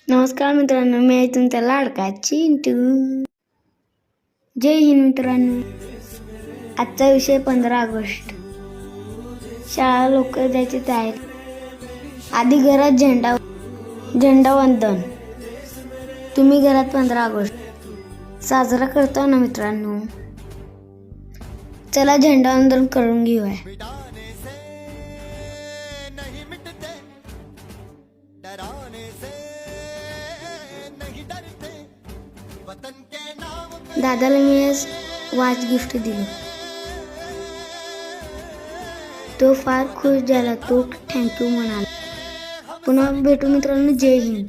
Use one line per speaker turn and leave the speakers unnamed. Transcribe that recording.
नमस्कार मित्रांनो, मी आहे तुमचा लाडका चिंटू. जय हिंद मित्रांनो. आजचा विषय 15 ऑगस्ट. शाळा लवकर जायची तयारी. आधी घरात झेंडावंदन. तुम्ही घरात 15 ऑगस्ट साजरा करता ना मित्रांनो. चला झेंडावंदन करून घेऊया. दादाला मी आज वॉच गिफ्ट दिली. तो फार खुश झाला. तो थँक्यू म्हणाला. पुन्हा भेटू मित्रांनो. जय हिंद.